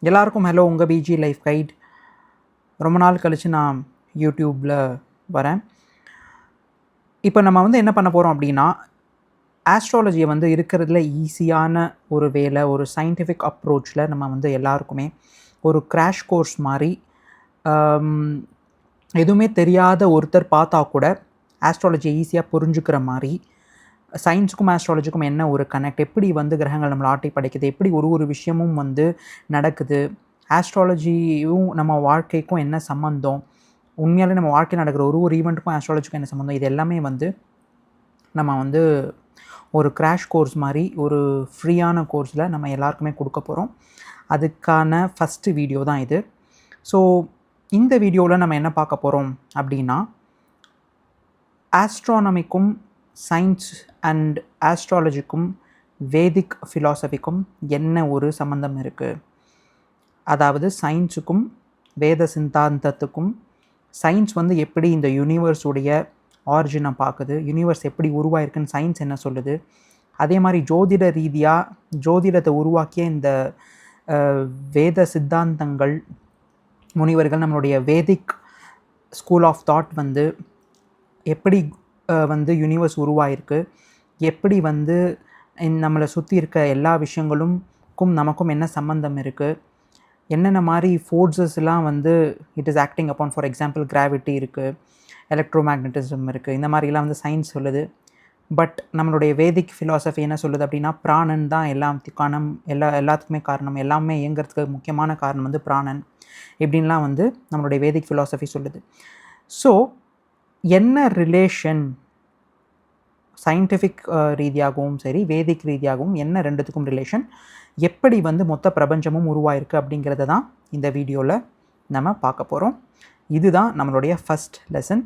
எல்லாருக்கும் ஹலோ, உங்கள் PG life guide. ரொம்ப நாள் கழித்து நான் யூடியூப்பில் வரேன். இப்போ நம்ம என்ன பண்ண போகிறோம் அப்படின்னா, ஆஸ்ட்ராலஜியை இருக்கிறதுல ஈஸியான ஒரு வேலை, ஒரு சயின்டிஃபிக் அப்ரோச்சில் நம்ம எல்லாருக்குமே ஒரு கிராஷ் கோர்ஸ் மாதிரி, எதுவுமே தெரியாத ஒருத்தர் பார்த்தா கூட ஆஸ்ட்ராலஜியை ஈஸியாக புரிஞ்சுக்கிற மாதிரி, சயின்ஸுக்கும் ஆஸ்ட்ராலஜிக்கும் என்ன ஒரு கனெக்ட், எப்படி கிரகங்கள் நம்மளை ஆட்டி படைக்குது, எப்படி ஒரு விஷயமும் நடக்குது, ஆஸ்ட்ராலஜியும் நம்ம வாழ்க்கைக்கும் என்ன சம்மந்தம், உண்மையாலே நம்ம வாழ்க்கையில் நடக்கிற ஒரு ஈவெண்ட்டுக்கும் ஆஸ்ட்ராலஜிக்கும் என்ன சம்மந்தம், இது எல்லாமே நம்ம ஒரு கிராஷ் கோர்ஸ் மாதிரி ஒரு ஃப்ரீயான கோர்ஸில் நம்ம எல்லாருக்குமே கொடுக்க போகிறோம். அதுக்கான ஃபஸ்ட்டு வீடியோ தான் இது. ஸோ இந்த வீடியோவில் நம்ம என்ன பார்க்க போகிறோம் அப்படின்னா, ஆஸ்ட்ரானமிக்கும் சயின்ஸ் அண்ட் ஆஸ்ட்ராலஜிக்கும் வேதிக் ஃபிலாசபிக்கும் என்ன ஒரு சம்மந்தம் இருக்குது, அதாவது சயின்ஸுக்கும் வேத சித்தாந்தத்துக்கும், சயின்ஸ் எப்படி இந்த யூனிவர்ஸுடைய ஆரிஜினை பார்க்குது, யூனிவர்ஸ் எப்படி உருவாயிருக்குன்னு சயின்ஸ் என்ன சொல்லுது, அதே மாதிரி ஜோதிட ரீதியாக ஜோதிடத்தை உருவாக்கிய இந்த வேத சித்தாந்தங்கள், முனிவர்கள், நம்மளுடைய வேதிக் ஸ்கூல் ஆஃப் தாட் எப்படி யூனிவர்ஸ் உருவாயிருக்கு, எப்படி நம்மளை சுற்றி இருக்க எல்லா விஷயங்களுக்கும் நமக்கும் என்ன சம்மந்தம் இருக்குது, என்னென்ன மாதிரி ஃபோர்ஸஸ்லாம் it is acting upon. For example gravity இருக்குது, எலக்ட்ரோமேக்னட்டிசம் இருக்குது, இந்த மாதிரிலாம் சயின்ஸ் சொல்லுது. பட் நம்மளுடைய வேதிக் ஃபிலாசபி என்ன சொல்லுது அப்படின்னா, பிராணன் தான் எல்லாத்துக்குமே காரணம், எல்லாமே இயங்கிறதுக்கு முக்கியமான காரணம் பிராணன், இப்படின்லாம் நம்மளுடைய வேதிக் ஃபிலாசபி சொல்லுது. ஸோ என்ன ரிலேஷன் சயின்டிஃபிக் ரீதியாகவும் சரி வேதிக் ரீதியாகவும் என்ன ரெண்டுத்துக்கும் ரிலேஷன், எப்படி மொத்த பிரபஞ்சமும் உருவாயிருக்கு அப்படிங்கிறத தான் இந்த வீடியோவில் நம்ம பார்க்க போகிறோம். இதுதான் நம்மளுடைய ஃபஸ்ட் லெசன்.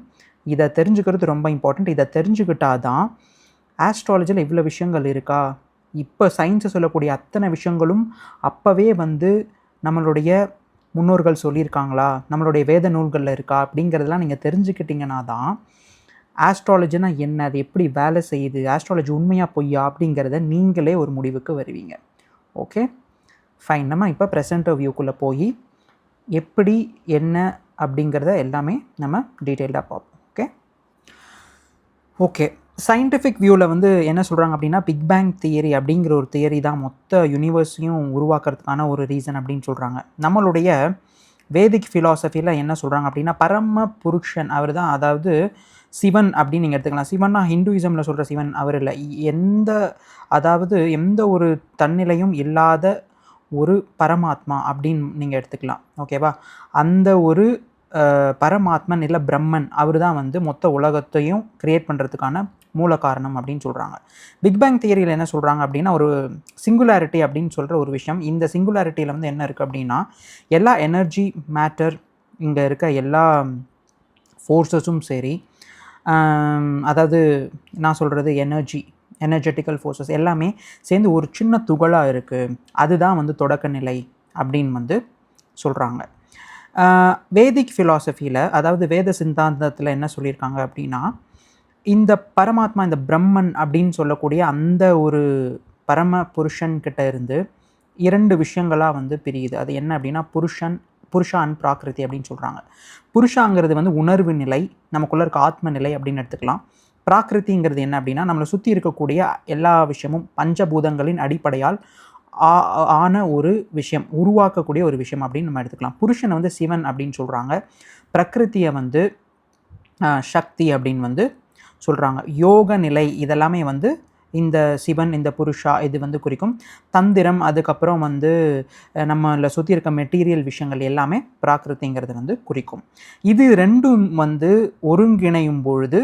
இதை தெரிஞ்சுக்கிறது ரொம்ப இம்பார்ட்டண்ட். இதை தெரிஞ்சுக்கிட்டால் தான் ஆஸ்ட்ராலஜியில் இவ்வளோ விஷயங்கள் இருக்கா, இப்போ சயின்ஸை சொல்லக்கூடிய அத்தனை விஷயங்களும் அப்போவே நம்மளுடைய முன்னோர்கள் சொல்லியிருக்காங்களா, நம்மளுடைய வேத நூல்களில் இருக்கா அப்படிங்கிறதெல்லாம் நீங்கள் தெரிஞ்சுக்கிட்டிங்கன்னா தான் ஆஸ்ட்ராலஜினா என்ன, அது எப்படி வேலை செய்யுது, ஆஸ்ட்ராலஜி உண்மையாக பொய்யா அப்படிங்கிறத நீங்களே ஒரு முடிவுக்கு வருவீங்க. Okay fine. நம்ம இப்போ ப்ரெசென்ட் வியூக்குள்ளே போய் எப்படி என்ன அப்படிங்கிறத எல்லாமே நம்ம டீட்டெயில்டாக பார்ப்போம். ஓகே சயின்டிஃபிக் வியூவில் என்ன சொல்கிறாங்க அப்படின்னா, பிக் பேங் தியரி அப்படிங்கிற ஒரு தியரி தான் மொத்த யூனிவர்ஸையும் உருவாக்குறதுக்கான ஒரு ரீசன் அப்படின்னு சொல்கிறாங்க. நம்மளுடைய வேதிக் ஃபிலாசபியில் என்ன சொல்கிறாங்க அப்படின்னா, பரம புருஷன் அவர் தான், அதாவது சிவன் அப்படின்னு நீங்கள் எடுத்துக்கலாம். சிவன்னா ஹிந்துயிசமில் சொல்கிற சிவன் அவர் இல்லை, எந்த ஒரு தன்னிலையும் இல்லாத ஒரு பரமாத்மா அப்படின்னு நீங்கள் எடுத்துக்கலாம். ஓகேவா? அந்த ஒரு பரமாத்மன் இல்லை பிரம்மன் அவர் தான் மொத்த உலகத்தையும் க்ரியேட் பண்ணுறதுக்கான மூல காரணம் அப்படின்னு சொல்கிறாங்க. பிக் பேங் தியரியில் என்ன சொல்கிறாங்க அப்படின்னா, ஒரு சிங்குலாரிட்டி அப்படின்னு சொல்கிற ஒரு விஷயம். இந்த சிங்குலாரிட்டியில் என்ன இருக்குது அப்படின்னா, எல்லா எனர்ஜி மேட்டர் இங்கே இருக்க எல்லா ஃபோர்ஸஸும் சரி, அதாவது நான் சொல்கிறது எனர்ஜெட்டிக்கல் ஃபோர்ஸஸ் எல்லாமே சேர்ந்து ஒரு சின்ன துகளாக இருக்குது, அதுதான் தொடக்க நிலை அப்படின்னு சொல்கிறாங்க. வேதிக் ஃபிலாசபியில், அதாவது வேத சித்தாந்தத்தில் என்ன சொல்லியிருக்காங்க அப்படின்னா, இந்த பரமாத்மா, இந்த பிரம்மன் அப்படின்னு சொல்லக்கூடிய அந்த ஒரு பரம புருஷன்கிட்ட இருந்து இரண்டு விஷயங்களாக பிரியுது. அது என்ன அப்படின்னா, புருஷா அண்ட் பிராகிருதி அப்படின்னு சொல்கிறாங்க. புருஷாங்கிறது உணர்வு நிலை, நமக்குள்ளே இருக்க ஆத்ம நிலை அப்படின்னு எடுத்துக்கலாம். பிராகிருதிங்கிறது என்ன அப்படின்னா, நம்மளை சுற்றி இருக்கக்கூடிய எல்லா விஷயமும் பஞ்சபூதங்களின் அடிப்படையால் ஆன ஒரு விஷயம், உருவாக்கக்கூடிய ஒரு விஷயம் அப்படின்னு நம்ம எடுத்துக்கலாம். புருஷனை சிவன் அப்படின்னு சொல்கிறாங்க, பிரகிருதியை சக்தி அப்படின்னு சொல்கிறாங்க. யோக நிலை இதெல்லாமே இந்த சிவன், இந்த புருஷா இது குறிக்கும். தந்திரம், அதுக்கப்புறம் நம்மளை சுற்றி இருக்க மெட்டீரியல் விஷயங்கள் எல்லாமே பிராகிருதிங்கிறது குறிக்கும். இது ரெண்டும் ஒருங்கிணையும் பொழுது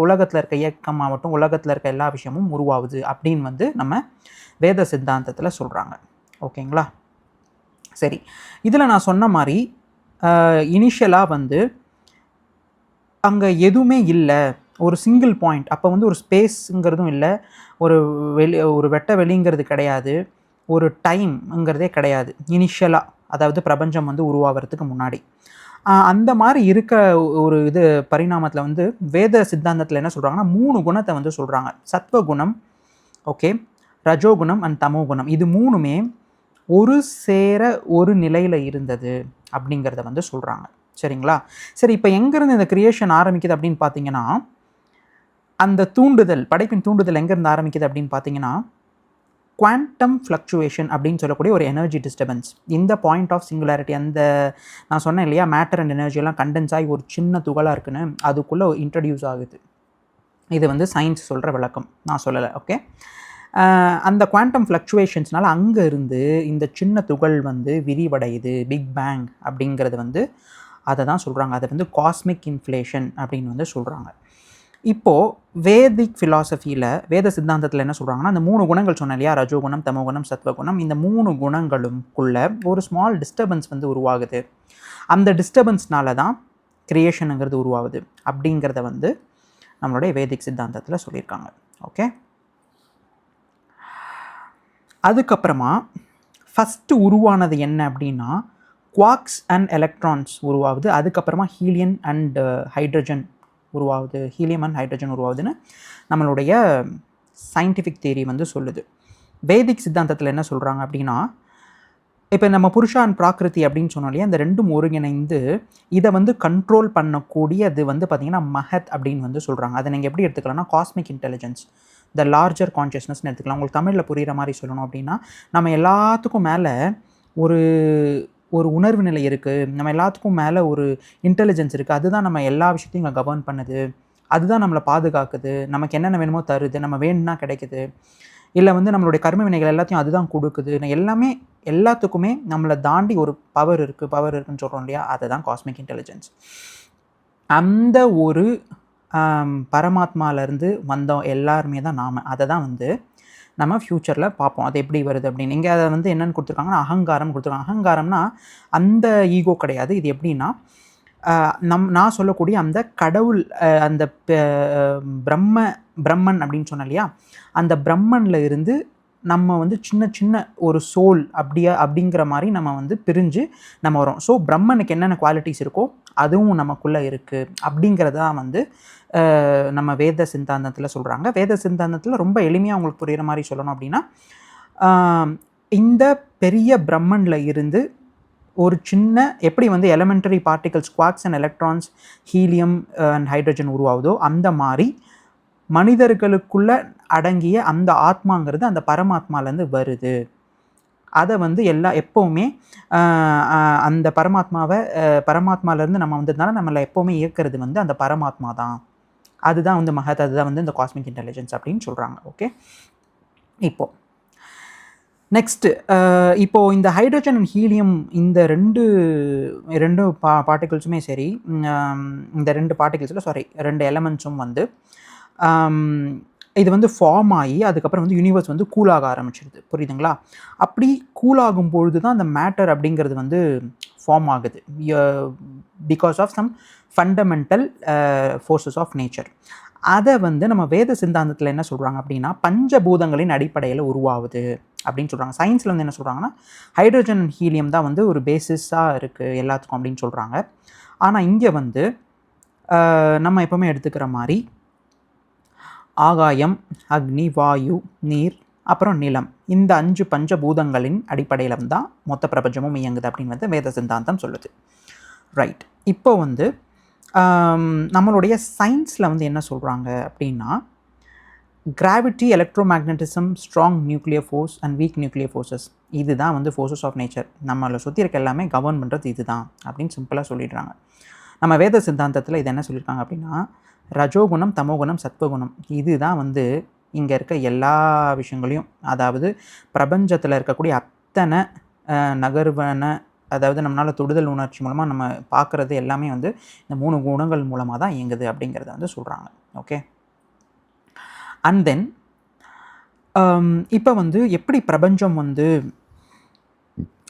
உலகத்தில் இருக்க இயக்கமாகட்டும், உலகத்தில் இருக்க எல்லா விஷயமும் உருவாகுது அப்படின்னு நம்ம வேத சித்தாந்தத்தில் சொல்கிறாங்க. ஓகேங்களா? சரி, இதில் நான் சொன்ன மாதிரி இனிஷியலாக அங்கே எதுவுமே இல்லை, ஒரு சிங்கிள் பாயிண்ட். அப்போ ஒரு ஸ்பேஸுங்கிறதும் இல்லை, ஒரு வெட்ட வெளிங்கிறது கிடையாது, ஒரு டைம்ங்கிறதே கிடையாது இனிஷியலாக, அதாவது பிரபஞ்சம் உருவாகிறதுக்கு முன்னாடி. அந்த மாதிரி இருக்க ஒரு பரிணாமத்தில் வேத சித்தாந்தத்தில் என்ன சொல்கிறாங்கன்னா, 3 குணத்தை சொல்கிறாங்க. சத்வகுணம், ஓகே, ரஜோகுணம் அண்ட் தமோகுணம். இது மூணுமே ஒரு சேர ஒரு நிலையில் இருந்தது அப்படிங்கிறத வந்து சொல்கிறாங்க. சரிங்களா? சரி, இப்போ எங்கேருந்து இந்த கிரியேஷன் ஆரம்பிக்குது அப்படின்னு பார்த்தீங்கன்னா, அந்த தூண்டுதல், படைப்பின் தூண்டுதல் எங்கேருந்து ஆரம்பிக்குது அப்படின்னு பார்த்தீங்கன்னா, குவாண்டம் ஃப்ளக்சுவேஷன் அப்படின்னு சொல்லக்கூடிய ஒரு எனர்ஜி டிஸ்டர்பன்ஸ். இந்த பாயிண்ட் ஆஃப் சிங்குலாரிட்டி, அந்த நான் சொன்னேன் இல்லையா, மேட்டர் அண்ட் எனர்ஜியெல்லாம் கண்டென்ஸ் ஆகி ஒரு சின்ன துகளாக இருக்குன்னு, அதுக்குள்ளே இன்ட்ரடியூஸ் ஆகுது. இது வந்து சயின்ஸ் சொல்கிற விளக்கம், நான் சொல்லலை. ஓகே, அந்த குவாண்டம் ஃப்ளக்சுவேஷன்ஸ்னால அங்கே இருந்து இந்த சின்ன துகள் வந்து விரிவடையுது, பிக் பேங் அப்படிங்கிறது வந்து அதை தான் சொல்கிறாங்க. அதை வந்து காஸ்மிக் இன்ஃப்ளேஷன் அப்படின்னு வந்து சொல்கிறாங்க. இப்போது வேதிக் ஃபிலாசபியில், வேத சித்தாந்தத்தில் என்ன சொல்கிறாங்கன்னா, அந்த 3 குணங்கள் சொன்னேன் இல்லையா, ரஜோகுணம், தமோகுணம், சத்வகுணம், இந்த 3 குணங்களுக்குள்ள ஒரு ஸ்மால் டிஸ்டர்பன்ஸ் வந்து உருவாகுது. அந்த டிஸ்டர்பன்ஸ்னால தான் கிரியேஷனுங்கிறது உருவாகுது அப்படிங்கிறத வந்து நம்மளுடைய வேதிக் சித்தாந்தத்தில் சொல்லியிருக்காங்க. ஓகே, அதுக்கப்புறமா ஃபஸ்ட்டு உருவானது என்ன அப்படின்னா, குவாக்ஸ் அண்ட் எலக்ட்ரான்ஸ் உருவாகுது. அதுக்கப்புறமா ஹீலியம் அண்ட் ஹைட்ரஜன் உருவாகுது, ஹீலியம் அண்ட் ஹைட்ரஜன் உருவாகுதுன்னு நம்மளுடைய சயின்டிஃபிக் தியரி வந்து சொல்லுது. வேதிக் சித்தாந்தத்தில் என்ன சொல்கிறாங்க அப்படின்னா, இப்போ நம்ம புருஷா அண்ட் பிராகிருதி அப்படின்னு சொன்னோம் இல்லையா, இந்த ரெண்டும் ஒருங்கிணைந்து இதை வந்து கண்ட்ரோல் பண்ணக்கூடிய அது வந்து பார்த்திங்கன்னா மஹத் அப்படின்னு வந்து சொல்கிறாங்க. அதை நீங்கள் எப்படி எடுத்துக்கலாம்னா, காஸ்மிக் இன்டெலிஜென்ஸ், த லார்ஜர் கான்ஷியஸ்னஸ்ன்னு எடுத்துக்கலாம். உங்களுக்கு தமிழில் புரிகிற மாதிரி சொல்லணும் அப்படின்னா, நம்ம எல்லாத்துக்கும் மேலே ஒரு ஒரு உணர்வு நிலை இருக்குது, நம்ம எல்லாத்துக்கும் மேலே ஒரு இன்டெலிஜென்ஸ் இருக்குது, அதுதான் நம்ம எல்லா விஷயத்தையும் இங்கே கவர்ன் பண்ணுது, அதுதான் நம்மளை பாதுகாக்குது, நமக்கு என்னென்ன வேணுமோ தருது, நம்ம வேணும்னா கிடைக்குது, இல்லை வந்து நம்மளுடைய கர்ம வினைகள் எல்லாத்தையும் அதுதான் கொடுக்குது, எல்லாமே எல்லாத்துக்குமே நம்மளை தாண்டி ஒரு பவர் இருக்குன்னு சொல்கிறோம் இல்லையா, அதுதான் காஸ்மிக் இன்டெலிஜென்ஸ். அந்த ஒரு பரமாத்மாவிலேருந்து வந்தோம் எல்லாருமே தான் நாம். அதை தான் வந்து நம்ம ஃப்யூச்சரில் பார்ப்போம் அது எப்படி வருது அப்படின்னு. இங்கே அதை வந்து என்னென்னு கொடுத்துருக்காங்கன்னா, அகங்காரம் கொடுத்துருக்காங்க. அகங்காரம்னா அந்த ஈகோ கிடையாது. இது எப்படின்னா, நான் சொல்லக்கூடிய அந்த கடவுள், அந்த பிரம்மன் அப்படின்னு சொன்னேன் இல்லையா, அந்த பிரம்மனில் இருந்து நம்ம வந்து சின்ன சின்ன ஒரு சோல் அப்படிங்கிற மாதிரி நம்ம வந்து பிரிஞ்சு நம்ம வரோம். ஸோ பிரம்மனுக்கு என்னென்ன குவாலிட்டிஸ் இருக்கோ அதுவும் நமக்குள்ளே இருக்குது அப்படிங்கிறது தான் வந்து நம்ம வேத சித்தாந்தத்தில் சொல்கிறாங்க. வேத சித்தாந்தத்தில் ரொம்ப எளிமையாக உங்களுக்கு புரிகிற மாதிரி சொல்லணும் அப்படின்னா, இந்த பெரிய பிரம்மனில் இருந்து ஒரு சின்ன, எப்படி வந்து elementary particles, quarks and electrons, helium and hydrogen உருவாகுதோ அந்த மாதிரி மனிதர்களுக்குள்ள அடங்கிய அந்த ஆத்மாங்கிறது அந்த பரமாத்மாலேருந்து வருது. அதை வந்து எப்போவுமே அந்த பரமாத்மாலேருந்து நம்ம வந்ததுனால நம்மளை எப்போவுமே இயக்கிறது வந்து அந்த பரமாத்மா தான். அதுதான் வந்து மகத், அதுதான் வந்து இந்த காஸ்மிக் இன்டெலிஜென்ஸ் அப்படின்னு சொல்கிறாங்க. ஓகே, இப்போது நெக்ஸ்ட்டு, இப்போது இந்த ஹைட்ரஜன் அண்ட் ஹீலியம் இந்த ரெண்டு பார்ட்டிகிள்ஸுமே சரி, இந்த ரெண்டு எலமெண்ட்ஸும் வந்து இது வந்து ஃபார்ம் ஆகி அதுக்கப்புறம் வந்து யூனிவர்ஸ் வந்து கூலாக ஆரம்பிச்சிடுது. புரியுதுங்களா? அப்படி கூலாகும் பொழுது தான் அந்த மேட்டர் அப்படிங்கிறது வந்து ஃபார்ம் ஆகுது, because of some fundamental forces of nature. அதை வந்து நம்ம வேத சித்தாந்தத்தில் என்ன சொல்கிறாங்க அப்படின்னா, பஞ்சபூதங்களின் அடிப்படையில் உருவாகுது அப்படின்னு சொல்கிறாங்க. சயின்ஸில் வந்து என்ன சொல்கிறாங்கன்னா, ஹைட்ரஜன் அண்ட் ஹீலியம் தான் வந்து ஒரு பேசிஸாக இருக்குது எல்லாத்துக்கும் அப்படின்னு சொல்கிறாங்க. ஆனால் இங்கே வந்து நம்ம எப்போவுமே எடுத்துக்கிற மாதிரி ஆகாயம், அக்னி, வாயு, நீர், அப்புறம் நிலம், இந்த 5 பஞ்சபூதங்களின் அடிப்படையில் தான் மொத்த பிரபஞ்சமும் இயங்குது அப்படின்னு வந்து வேத சித்தாந்தம் சொல்லுது. ரைட், இப்போ வந்து நம்மளுடைய சயின்ஸில் வந்து என்ன சொல்கிறாங்க அப்படின்னா, gravity, electromagnetism, strong nuclear force and weak nuclear forces, இதுதான் வந்து ஃபோர்ஸஸ் ஆஃப் நேச்சர், நம்மளை சுற்றி இருக்க எல்லாமே கவர்ன் பண்ணுறது இதுதான் அப்படின்னு சிம்பிளாக சொல்லிடுறாங்க. நம்ம வேத சித்தாந்தத்தில் இது என்ன சொல்லியிருக்காங்க அப்படின்னா, ரஜோகுணம், தமோகுணம், சத்வகுணம், இதுதான் வந்து இங்கே இருக்க எல்லா விஷயங்களையும், அதாவது பிரபஞ்சத்தில் இருக்கக்கூடிய அத்தனை நகர்வன, அதாவது நம்மளால் தொடுதல் உணர்ச்சி மூலமாக நம்ம பார்க்குறது எல்லாமே வந்து இந்த 3 குணங்கள் மூலமாக தான் இயங்குது அப்படிங்கிறத வந்து சொல்கிறாங்க. ஓகே, அண்ட் தென் இப்போ வந்து எப்படி பிரபஞ்சம் வந்து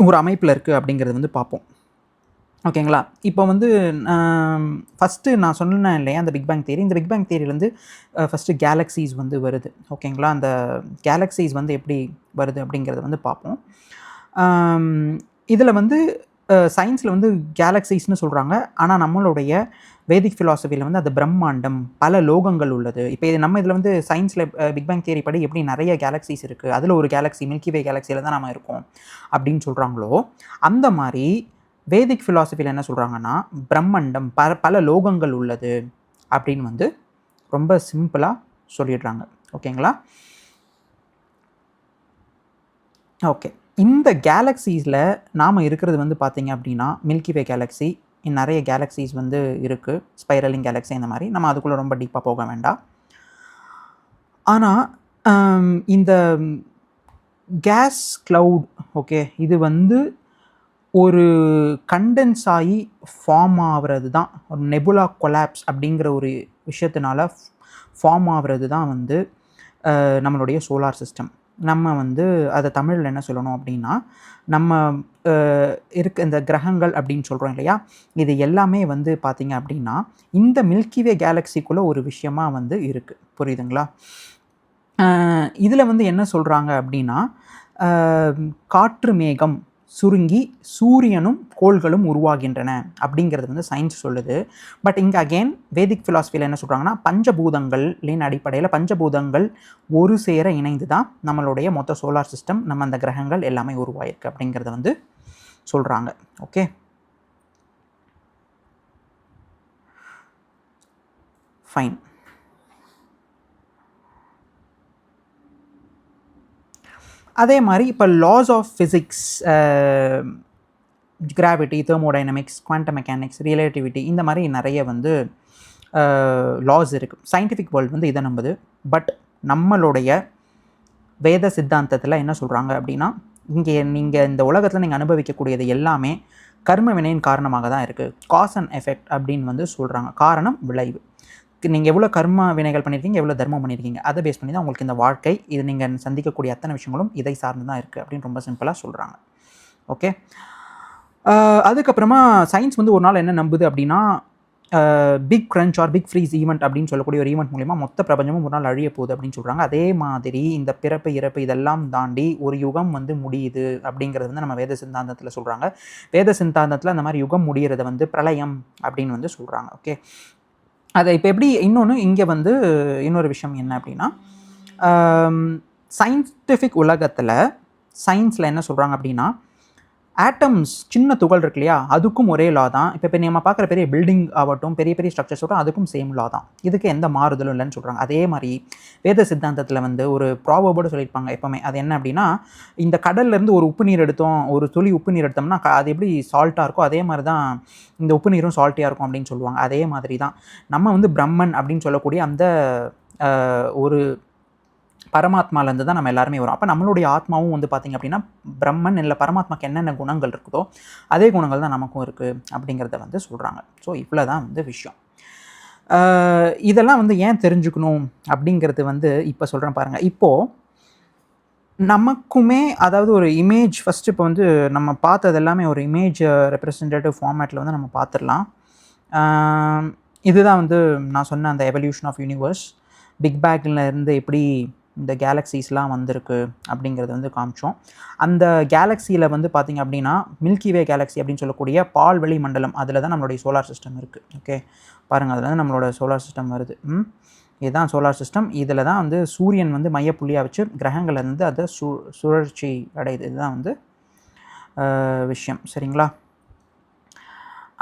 ஒரு அமைப்பில் இருக்குது அப்படிங்கிறது வந்து பார்ப்போம். ஓகேங்களா? இப்போ வந்து ஃபஸ்ட்டு நான் சொன்னேன் இல்லையா அந்த பிக் பேங் தியரி, இந்த பிக் பேங் தியரியிலேருந்து ஃபஸ்ட்டு கேலக்ஸிஸ் வந்து வருது. ஓகேங்களா? அந்த கேலக்ஸிஸ் வந்து எப்படி வருது அப்படிங்கிறத வந்து பார்ப்போம். இதில் வந்து சயின்ஸில் வந்து கேலக்ஸிஸ்னு சொல்கிறாங்க. ஆனால் நம்மளுடைய வேதிக் ஃபிலாசபியில் வந்து அது பிரம்மாண்டம், பல லோகங்கள் உள்ளது. இப்போ இது நம்ம இதில் வந்து சயின்ஸில் பிக் பேங் தியரி படி எப்படி நிறைய கேலக்ஸிஸ் இருக்குது, அதில் ஒரு கேலக்ஸி மில்கி வே கேலக்ஸியில் தான் நம்ம இருக்கோம் அப்படின்னு சொல்கிறாங்களோ, அந்த மாதிரி வேதிக் ஃபிலாசபியில் என்ன சொல்கிறாங்கன்னா பிரம்மாண்டம், பல லோகங்கள் உள்ளது அப்படின்னு வந்து ரொம்ப சிம்பிளாக சொல்லிடுறாங்க. ஓகேங்களா? ஓகே. இந்த கேலக்ஸிஸில் நாம் இருக்கிறது வந்து பார்த்திங்க அப்படின்னா மில்கி வே கேலக்ஸி, நிறைய கேலக்ஸிஸ் வந்து இருக்குது, ஸ்பைரலிங் கேலக்ஸி இந்த மாதிரி. நம்ம அதுக்குள்ளே ரொம்ப டீப்பாக போக வேண்டாம். ஆனால் இந்த கேஸ் க்ளவுட், ஓகே, இது வந்து ஒரு கண்டென்ஸ் ஆகி ஃபார்ம் ஆகிறது தான், ஒரு நெபுலா கொலாப்ஸ் அப்படிங்கிற ஒரு விஷயத்தினால ஃபார்ம் ஆகிறது தான் வந்து நம்மளுடைய சோலார் சிஸ்டம். நம்ம வந்து அதை தமிழில் என்ன சொல்லணும் அப்படின்னா, நம்ம இருக்க இந்த கிரகங்கள் அப்படின்னு சொல்கிறோம் இல்லையா, இது எல்லாமே வந்து பார்த்திங்க அப்படின்னா இந்த மில்கி வே கேலக்ஸிக்குள்ளே ஒரு விஷயமாக வந்து இருக்குது. புரியுதுங்களா? இதில் வந்து என்ன சொல்கிறாங்க அப்படின்னா, காற்று மேகம் சுருங்கி சூரியனும் கோள்களும் உருவாகின்றன அப்படிங்கிறது வந்து சயின்ஸ் சொல்லுது. பட் இங்கே அகெயின் வேதிக் ஃபிலாசபியில் என்ன சொல்கிறாங்கன்னா, பஞ்சபூதங்களின் அடிப்படையில் பஞ்சபூதங்கள் ஒரு சேர இணைந்து தான் நம்மளுடைய மொத்த சோலார் சிஸ்டம், நம்ம அந்த கிரகங்கள் எல்லாமே உருவாயிருக்கு அப்படிங்கிறத வந்து சொல்கிறாங்க. Okay, fine. அதே மாதிரி இப்போ laws of physics, gravity, thermodynamics, quantum mechanics, relativity, இந்த மாதிரி நிறைய வந்து லாஸ் இருக்குது. சயின்டிஃபிக் வேர்ல்டு வந்து இதை நம்புது. பட் நம்மளுடைய வேத சித்தாந்தத்தில் என்ன சொல்கிறாங்க அப்படின்னா, இங்கே நீங்கள் இந்த உலகத்தில் நீங்கள் அனுபவிக்கக்கூடியது எல்லாமே கர்ம வினையின் காரணமாக தான் இருக்குது. காஸ் அண்ட் எஃபெக்ட் அப்படின்னு வந்து சொல்கிறாங்க. காரணம் விளைவு. நீங்கள் எவ்வளோ கர்ம வினைகள் பண்ணியிருக்கீங்க, எவ்வளோ தர்மம் பண்ணியிருக்கீங்க, அதை பேஸ் பண்ணி தான் உங்களுக்கு இந்த வாழ்க்கை, இது நீங்கள் சந்திக்கக்கூடிய அத்தனை விஷயங்களும் இதை சார்ந்து தான் இருக்குது அப்படின்னு ரொம்ப சிம்பிளாக சொல்கிறாங்க. ஓகே, அதுக்கப்புறமா சயின்ஸ் வந்து ஒரு நாள் என்ன நம்புது அப்படின்னா, big crunch or big freeze event அப்படின்னு சொல்லக்கூடிய ஒரு ஈவெண்ட் மூலிமா மொத்த பிரபஞ்சமும் ஒரு நாள் அழிய போகுது அப்படின்னு சொல்கிறாங்க. அதே மாதிரி இந்த பிறப்பு இறப்பு இதெல்லாம் தாண்டி ஒரு யுகம் வந்து முடியுது அப்படிங்கிறது வந்து நம்ம வேத சித்தாந்தத்தில் சொல்கிறாங்க. வேத சித்தாந்தத்தில் அந்த மாதிரி யுகம் முடிகிறத வந்து பிரளயம் அப்படின்னு வந்து சொல்கிறாங்க. ஓகே, அதை இப்போ எப்படி இன்னொன்று இங்கே வந்து இன்னொரு விஷயம் என்ன அப்படின்னா, சயின்டிஃபிக் உலகத்தில் சயின்ஸில் என்ன சொல்கிறாங்க அப்படின்னா, ஆட்டம்ஸ், சின்ன துகள் இருக்கு இல்லையா, அதுக்கும் ஒரே லா தான். இப்போ நம்ம பார்க்குற பெரிய பில்டிங் ஆகட்டும், பெரிய பெரிய ஸ்ட்ரக்சர்ஸ் ஆகட்டும், அதுக்கும் சேம் லா தான். இதுக்கு எந்த மாறுதலும் இல்லைன்னு சொல்கிறாங்க. அதே மாதிரி வேத சித்தாந்தத்தில் வந்து ஒரு ப்ராவர்போடு சொல்லியிருப்பாங்க எப்போவுமே. அது என்ன அப்படின்னா, இந்த கடல்லேருந்து ஒரு உப்பு நீர் எடுத்தோம், ஒரு துளி உப்பு நீர் எடுத்தோம்னா அது எப்படி சால்ட்டாக இருக்கோ அதே மாதிரி தான் இந்த உப்பு நீரும் சால்ட்டியாக இருக்கும் அப்படின்னு சொல்லுவாங்க. அதே மாதிரி தான் நம்ம வந்து பிரம்மன் அப்படின்னு சொல்லக்கூடிய அந்த ஒரு பரமாத்மாலேருந்து தான் நம்ம எல்லாருமே வரும். அப்போ நம்மளுடைய ஆத்மாவும் வந்து பார்த்திங்க அப்படின்னா பிரம்மன் இல்லை பரமாத்மாக்கு என்னென்ன குணங்கள் இருக்குதோ அதே குணங்கள் தான் நமக்கும் இருக்குது அப்படிங்கிறத வந்து சொல்கிறாங்க. ஸோ இவ்வளோ தான் வந்து விஷயம். இதெல்லாம் வந்து ஏன் தெரிஞ்சுக்கணும் அப்படிங்கிறது வந்து இப்போ சொல்கிறேன் பாருங்கள். இப்போது நமக்குமே அதாவது ஒரு இமேஜ் ஃபஸ்ட்டு இப்போ வந்து நம்ம பார்த்தது எல்லாமே ஒரு இமேஜ் ரெப்ரசன்டேட்டிவ் ஃபார்மேட்டில் வந்து நம்ம பார்த்துடலாம். இதுதான் வந்து நான் சொன்ன அந்த எவல்யூஷன் ஆஃப் யூனிவர்ஸ், பிக் பேங்கில் இருந்து எப்படி இந்த கேலக்ஸிஸ்லாம் வந்திருக்கு அப்படிங்கிறது வந்து காமிச்சோம். அந்த கேலக்ஸியில் வந்து பார்த்திங்க அப்படின்னா மில்கி வே கேலக்ஸி அப்படின்னு சொல்லக்கூடிய பால்வெளி மண்டலம், அதில் தான் நம்மளுடைய சோலார் சிஸ்டம் இருக்குது. ஓகே, பாருங்கள், அதில் வந்து நம்மளோட சோலார் சிஸ்டம் வருது. இதுதான் சோலார் சிஸ்டம். இதில் தான் வந்து சூரியன் வந்து மையப்புள்ளியாக வச்சு கிரகங்கள் வந்து அதை சுழற்சி அடையுது. இதுதான் வந்து விஷயம். சரிங்களா?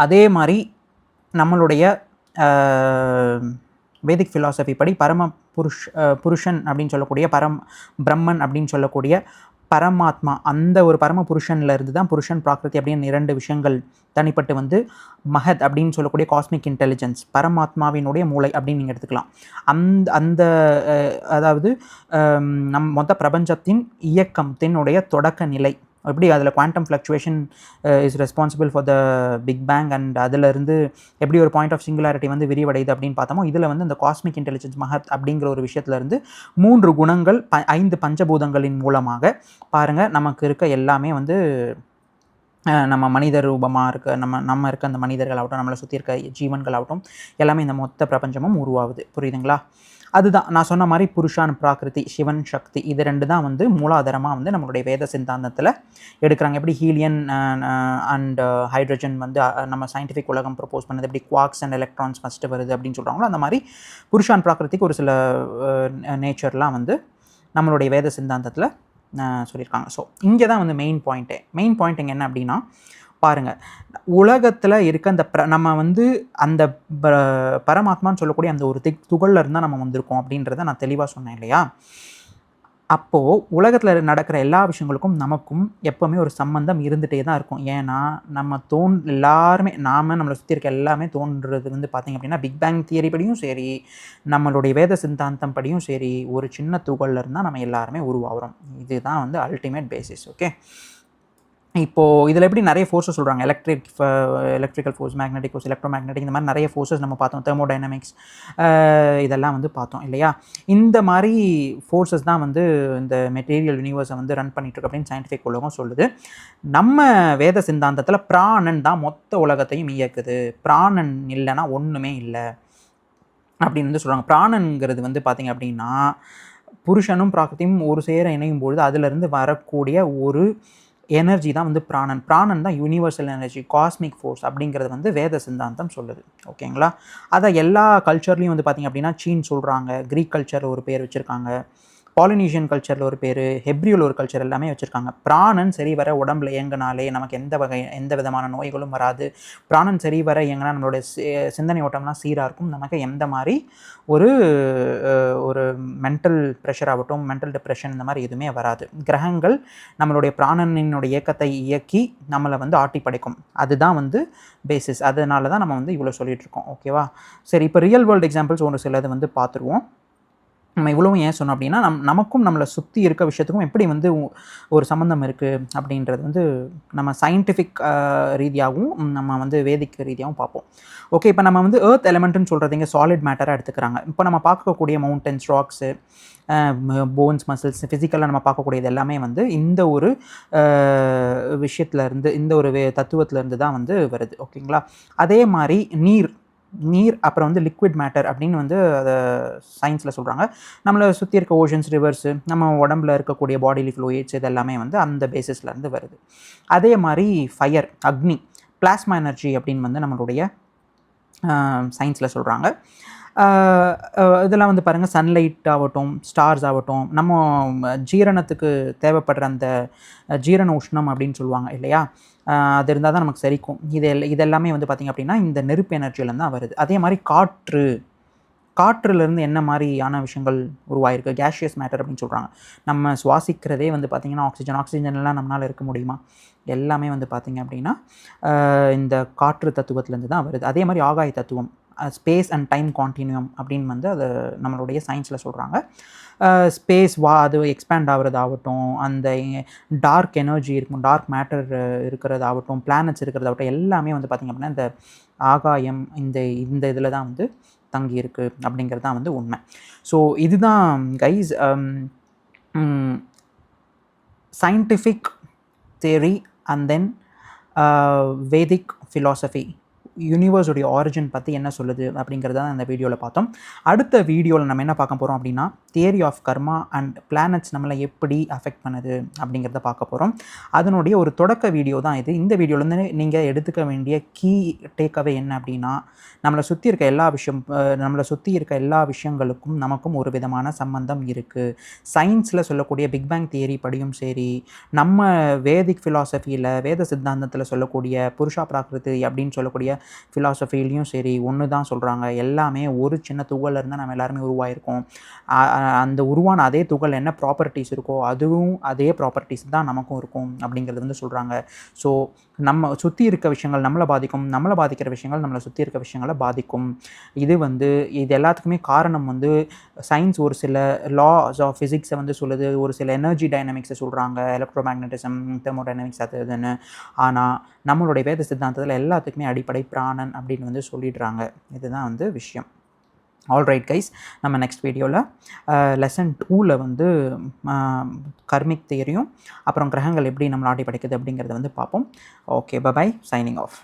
அதே மாதிரி நம்மளுடைய வேதிக் ஃபிலாசபி படி புருஷன் அப்படின்னு சொல்லக்கூடிய பிரம்மன் அப்படின்னு சொல்லக்கூடிய பரமாத்மா, அந்த ஒரு பரம புருஷனில் இருந்து தான் புருஷன் பிராகிருதி அப்படின்னு 2 விஷயங்கள் தனிப்பட்டு வந்து மஹத் அப்படின்னு சொல்லக்கூடிய காஸ்மிக் இன்டெலிஜென்ஸ், பரமாத்மாவினுடைய மூளை அப்படின்னு நீங்கள் எடுத்துக்கலாம். அந்த அதாவது மொத்த பிரபஞ்சத்தின் இயக்கத்தினுடைய தொடக்க நிலை எப்படி, அதில் quantum fluctuation is responsible for the big bang and அதிலிருந்து எப்படி ஒரு பாயிண்ட் ஆஃப் சிங்குலாரிட்டி வந்து விரிவடையுது அப்படின்னு பார்த்தோமோ, இதில் வந்து இந்த காஸ்மிக் இன்டெலிஜென்ஸ் மஹத் அப்படிங்கிற ஒரு விஷயத்துலேருந்து 3 குணங்கள் 5 பஞ்சபூதங்களின் மூலமாக பாருங்கள் நமக்கு இருக்க எல்லாமே வந்து நம்ம மனித ரூபமாக இருக்க நம்ம இருக்க அந்த மனிதர்களாகட்டும், நம்மளை சுற்றி இருக்க ஜீவன்களாகட்டும், எல்லாமே இந்த மொத்த பிரபஞ்சமும் உருவாகுது. புரியுதுங்களா? அதுதான் நான் சொன்ன மாதிரி புருஷான் பிராகிருதி, சிவன் சக்தி, இது 2 தான் வந்து மூலாதாரமாக வந்து நம்மளுடைய வேத சித்தாந்தத்தில் எடுக்கிறாங்க. எப்படி ஹீலியன் அண்ட் ஹைட்ரஜன் வந்து நம்ம சயின்டிஃபிக் உலகம் ப்ரப்போஸ் பண்ணது, எப்படி குவாக்ஸ் அண்ட் எலக்ட்ரான்ஸ் ஃபஸ்ட்டு வருது அப்படின்னு சொல்கிறாங்களோ, அந்த மாதிரி புருஷான் பிராகிருதிக்கு ஒரு சில நேச்சர்லாம் வந்து நம்மளுடைய வேத சித்தாந்தத்தில் சொல்லியிருக்காங்க. ஸோ இங்கே தான் வந்து மெயின் பாயிண்ட் என்ன அப்படின்னா, பாருங்கள், உலகத்தில் இருக்க அந்த நம்ம வந்து அந்த பரமாத்மான்னு சொல்லக்கூடிய அந்த ஒரு துகளில் இருந்தால் நம்ம வந்திருக்கோம் அப்படின்றத நான் தெளிவாக சொன்னேன் இல்லையா? அப்போது உலகத்தில் நடக்கிற எல்லா விஷயங்களுக்கும் நமக்கும் எப்போவுமே ஒரு சம்பந்தம் இருந்துகிட்டே தான் இருக்கும். ஏன்னா நம்ம எல்லாருமே நம்மளை சுற்றி இருக்க எல்லாமே தோன்றுறது வந்து பார்த்திங்க அப்படின்னா பிக் பேங் தியரி படியும் சரி, நம்மளுடைய வேத சித்தாந்தம் படியும் சரி, ஒரு சின்ன துகளில் இருந்தால் நம்ம எல்லாருமே உருவாகிறோம். இதுதான் வந்து அல்டிமேட் பேசிஸ். ஓகே, இப்போது இதில் எப்படி நிறைய ஃபோர்ஸஸ் சொல்கிறாங்க, electrical force, magnetic force, electromagnetic, இந்த மாதிரி நிறைய ஃபோர்ஸஸ் நம்ம பார்த்தோம், தெர்மோடைனமிக்ஸ் இதெல்லாம் வந்து பார்த்தோம் இல்லையா? இந்த மாதிரி ஃபோர்ஸஸ் தான் வந்து இந்த மெட்டீரியல் யூனிவர்ஸை வந்து ரன் பண்ணிகிட்ருக்கு அப்படின்னு சயின்டிஃபிக் உலகம் சொல்லுது. நம்ம வேத சித்தாந்தத்தில் பிராணன் தான் மொத்த உலகத்தையும் இயக்குது, பிராணன் இல்லைன்னா ஒன்றுமே இல்லை அப்படின்னு வந்து சொல்கிறாங்க. பிராணனுங்கிறது வந்து பார்த்திங்க அப்படின்னா புருஷனும் பிராகிருதியும் ஒரு சேர இணையும் பொழுது அதிலிருந்து வரக்கூடிய ஒரு எனர்ஜி தான் வந்து பிராணன் தான் யூனிவர்சல் எனர்ஜி, காஸ்மிக் ஃபோர்ஸ் அப்படிங்கிறது வந்து வேத சித்தாந்தம் சொல்லுது. ஓகேங்களா? அதை எல்லா கல்ச்சர்லேயும் வந்து பார்த்திங்க அப்படின்னா சீன் சொல்கிறாங்க, க்ரீக் கல்ச்சரில் ஒரு பேர் வச்சுருக்காங்க, பாலினீஷியன் கல்ச்சரில் ஒரு பேர், ஹெப்ரியில் ஒரு கல்ச்சர் எல்லாமே வச்சுருக்காங்க. பிராணன் சரி வர உடம்புல இயங்கினாலே நமக்கு எந்த விதமான நோய்களும் வராது. பிராணன் சரி வர இயங்கினா நம்மளுடைய சிந்தனை ஓட்டம்லாம் சீராக இருக்கும். நமக்கு எந்த மாதிரி ஒரு மென்டல் ப்ரெஷர் ஆகட்டும், மென்டல் டிப்ரெஷன் இந்த மாதிரி எதுவுமே வராது. கிரகங்கள் நம்மளுடைய பிராணனினுடைய இயக்கத்தை இயக்கி நம்மளை வந்து ஆட்டி படைக்கும். அதுதான் வந்து பேசிஸ். அதனால தான் நம்ம வந்து இவ்வளோ சொல்லிகிட்டு இருக்கோம். ஓகேவா? சரி, இப்போ ரியல் வேர்ல்டு எக்ஸாம்பிள்ஸ் ஒரு சிலது வந்து பார்த்துருவோம். நம்ம இவ்வளவும் ஏன் சொன்னோம் அப்படின்னா, நமக்கும் நம்மளை சுற்றி இருக்க விஷயத்துக்கும் எப்படி வந்து ஒரு சம்மந்தம் இருக்குது அப்படின்றது வந்து நம்ம சயின்டிஃபிக் ரீதியாகவும் நம்ம வந்து வேதிக் ரீதியாகவும் பார்ப்போம். ஓகே, இப்போ நம்ம வந்து எர்த் எலிமெண்ட்டுன்னு சொல்கிறது இங்கே சாலிட் மேட்டராக எடுத்துக்கிறாங்க. இப்போ நம்ம பார்க்கக்கூடிய மவுண்டன்ஸ், ராக்ஸு, போன்ஸ், மசில்ஸ், ஃபிசிக்கலாக நம்ம பார்க்கக்கூடியது எல்லாமே வந்து இந்த ஒரு விஷயத்துலேருந்து, இந்த ஒரு தத்துவத்திலேருந்து தான் வந்து வருது. ஓகேங்களா? அதே மாதிரி நீர் அப்புறம் வந்து லிக்விட் மேட்டர் அப்படின்னு வந்து அதை சயின்ஸில் சொல்கிறாங்க. நம்மளை சுற்றி இருக்க ஓஷன்ஸ், ரிவர்ஸு, நம்ம உடம்புல இருக்கக்கூடிய பாடிலி ஃப்ளூயிட்ஸ் இது எல்லாமே வந்து அந்த பேசிஸ்லேருந்து வருது. அதே மாதிரி ஃபயர், அக்னி, பிளாஸ்மா எனர்ஜி அப்படின்னு வந்து நம்மளுடைய சயின்ஸில் சொல்கிறாங்க. இதெல்லாம் வந்து பாருங்கள், சன்லைட் ஆகட்டும், ஸ்டார்ஸ் ஆகட்டும், நம்ம ஜீரணத்துக்கு தேவைப்படுற அந்த ஜீரண உஷ்ணம் அப்படின்னு சொல்லுவாங்க இல்லையா? அது இருந்தால் தான் நமக்கு சரிக்கும். இதெல்லாமே வந்து பார்த்திங்க அப்படின்னா இந்த நெருப்பு எனர்ஜியிலேருந்து தான் வருது. அதே மாதிரி காற்றுலேருந்து என்ன மாதிரியான விஷயங்கள் உருவாயிருக்கு, கேஷியஸ் மேட்டர் அப்படின்னு சொல்கிறாங்க. நம்ம சுவாசிக்கிறதே வந்து பார்த்திங்கன்னா ஆக்சிஜன்லாம் நம்மளால் இருக்க முடியுமா? எல்லாமே வந்து பார்த்திங்க அப்படின்னா இந்த காற்று தத்துவத்துலேருந்து தான் வருது. அதே மாதிரி ஆகாய தத்துவம், ஸ்பேஸ் அண்ட் டைம் கான்டினியூம் அப்படின்னு வந்து அதை நம்மளுடைய சயின்ஸில் சொல்கிறாங்க. ஸ்பேஸ் அது எக்ஸ்பேண்ட் ஆகிறதாகட்டும், அந்த டார்க் எனர்ஜி இருக்கும், டார்க் மேட்டர் இருக்கிறதாகட்டும், பிளானட்ஸ் இருக்கிறதாகட்டும், எல்லாமே வந்து பார்த்திங்க அப்படின்னா இந்த ஆகாயம் இந்த இதில் தான் வந்து தங்கி இருக்குது அப்படிங்கிறது தான் வந்து உண்மை. ஸோ இதுதான் guys scientific theory and then Vedic philosophy, யூனிவர்ஸுடைய ஆரிஜின் பற்றி என்ன சொல்லுது அப்படிங்கிறத தான் இந்த வீடியோவில் பார்த்தோம். அடுத்த வீடியோவில் நம்ம என்ன பார்க்க போகிறோம் அப்படின்னா, theory of karma and planets நம்மளை எப்படி அஃபெக்ட் பண்ணுது அப்படிங்கிறத பார்க்க போகிறோம். அதனுடைய ஒரு தொடக்க வீடியோ தான் இது. இந்த வீடியோலேருந்து நீங்கள் எடுத்துக்க வேண்டிய கீ டேக்அவே என்ன அப்படின்னா, நம்மளை சுற்றி இருக்க எல்லா விஷயங்களுக்கும் நமக்கும் ஒரு விதமான சம்பந்தம் இருக்குது. சயின்ஸில் சொல்லக்கூடிய பிக் பேங் தியரி படியும் சரி, நம்ம வேதிக் ஃபிலாசபியில் வேத சித்தாந்தத்தில் சொல்லக்கூடிய புருஷா பிராகிருதி அப்படின்னு சொல்லக்கூடிய ஃபிலாசபிலையும் சரி ஒன்று தான் சொல்கிறாங்க. எல்லாமே ஒரு சின்ன துகள் இருந்தால் நம்ம எல்லாருமே உருவாயிருக்கோம். அந்த உருவான அதே துகள் என்ன ப்ராப்பர்ட்டிஸ் இருக்கோ அதுவும் அதே ப்ராப்பர்ட்டிஸ் தான் நமக்கும் இருக்கும் அப்படிங்கிறது வந்து சொல்கிறாங்க. ஸோ நம்ம சுற்றி இருக்க விஷயங்கள் நம்மளை பாதிக்கும், நம்மளை பாதிக்கிற விஷயங்கள் நம்மளை சுற்றி இருக்க விஷயங்களை பாதிக்கும். இது எல்லாத்துக்குமே காரணம் வந்து சயின்ஸ் ஒரு சில லாஸ் ஆஃப் ஃபிசிக்ஸை வந்து சொல்லுது, ஒரு சில எனர்ஜி டைனமிக்ஸை சொல்கிறாங்க, எலக்ட்ரோமேக்னட்டிசம், தெர்மோடைனமிக்ஸ் அது இதுன்னு. ஆனால் நம்மளுடைய வேத சித்தாந்தத்தில் எல்லாத்துக்குமே அடிப்படை பிராணன் அப்படின்னு வந்து சொல்லிடுறாங்க. இதுதான் வந்து விஷயம். ஆல்ரைட் கைஸ், நம்ம நெக்ஸ்ட் வீடியோவில் லெசன் 2ல் வந்து கர்மிக் தியரியும் அப்புறம் கிரகங்கள் எப்படி நம்மளை ஆட்டி படைக்குது அப்படிங்கிறத வந்து பார்ப்போம். Okay, bye, signing of.